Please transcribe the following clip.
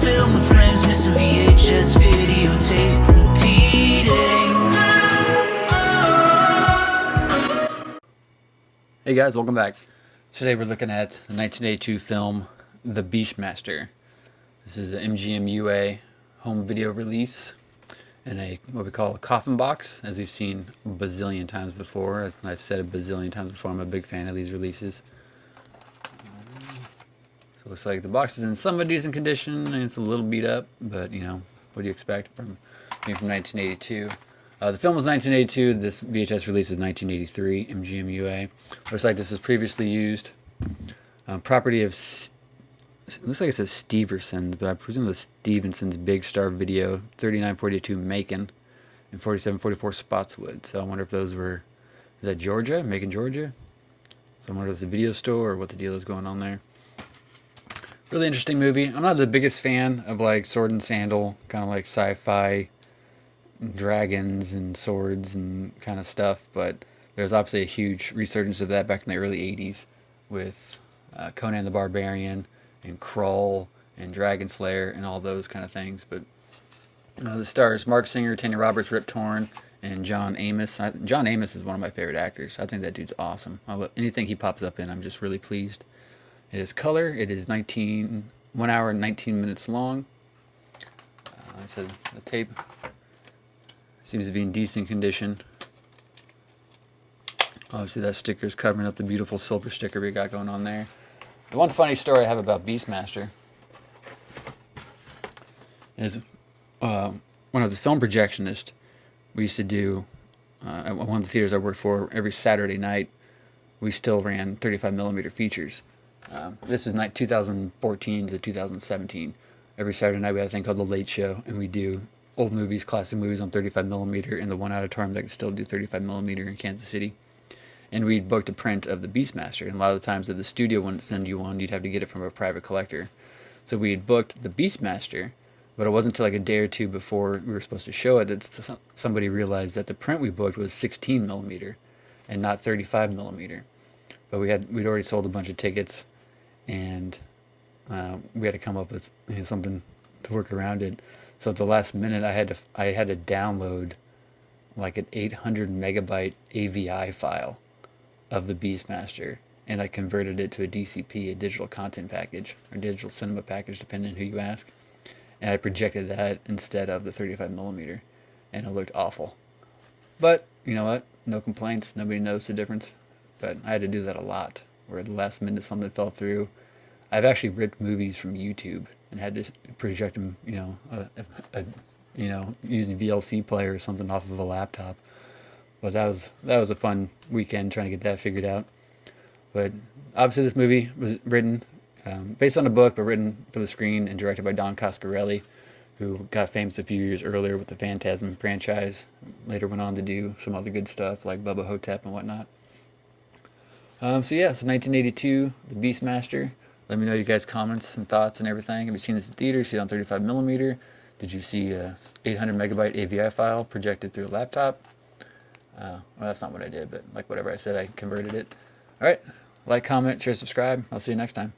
film with friends, missing VHS videotape repeating. Hey guys, welcome back. Today we're looking at the 1982 film The Beastmaster. This is an MGM UA home video release in a what we call a coffin box, as we've seen a bazillion times before. As I've said a bazillion times before, I'm a big fan of these releases. So it looks like the box is in somewhat decent condition and it's a little beat up, but you know, what do you expect from 1982? The film was 1982. This VHS release was 1983. MGM UA. Looks like this was previously used. Property of it looks like it says Stevenson's, but I presume it was Stevenson's Big Star Video, 3942 Macon, and 4744 Spotswood. So I wonder if those were, is that Georgia, Macon, Georgia? So I wonder if it's a video store or what the deal is going on there. Really interesting movie. I'm not the biggest fan of like sword and sandal, kind of like sci-fi, dragons and swords and kind of stuff, but there's obviously a huge resurgence of that back in the early 80s with Conan the Barbarian and Krull and Dragon Slayer and all those kind of things. But the stars Mark Singer, Tanya Roberts, Rip Torn, and John Amos. John Amos is one of my favorite actors. I think that dude's awesome. Anything he pops up in, I'm just really pleased. It is color. It is 1 hour and 19 minutes long. I said the tape seems to be in decent condition. Obviously that sticker is covering up the beautiful silver sticker we got going on there. The one funny story I have about Beastmaster is when I was a film projectionist, we used to do, at one of the theaters I worked for, every Saturday night, we still ran 35mm features. This was 2014 to 2017. Every Saturday night we had a thing called The Late Show, and we do old movies, classic movies on 35mm in the one auditorium that could still do 35mm in Kansas City. And we'd booked a print of the Beastmaster, and a lot of the times if the studio wouldn't send you one, you'd have to get it from a private collector. So we had booked the Beastmaster, but it wasn't until like a day or two before we were supposed to show it that somebody realized that the print we booked was 16mm and not 35mm. But we'd already sold a bunch of tickets, and we had to come up with something to work around it. So at the last minute, I had to download like an 800 megabyte AVI file of the Beastmaster, and I converted it to a DCP, a digital content package, or digital cinema package, depending on who you ask. And I projected that instead of the 35mm, and it looked awful. But you know what? No complaints. Nobody knows the difference. But I had to do that a lot, where at the last minute something fell through. I've actually ripped movies from YouTube and had to project them, using VLC player or something off of a laptop. But that was a fun weekend trying to get that figured out. But obviously this movie was written based on a book, but written for the screen and directed by Don Coscarelli, who got famous a few years earlier with the Phantasm franchise. Later went on to do some other good stuff like Bubba Hotep and whatnot. So 1982, The Beastmaster. Let me know your guys' comments and thoughts and everything. Have you seen this in theater? See it on 35mm? Did you see a 800 megabyte AVI file projected through a laptop? Well, that's not what I did, but like whatever I said, I converted it. All right, like, comment, share, subscribe. I'll see you next time.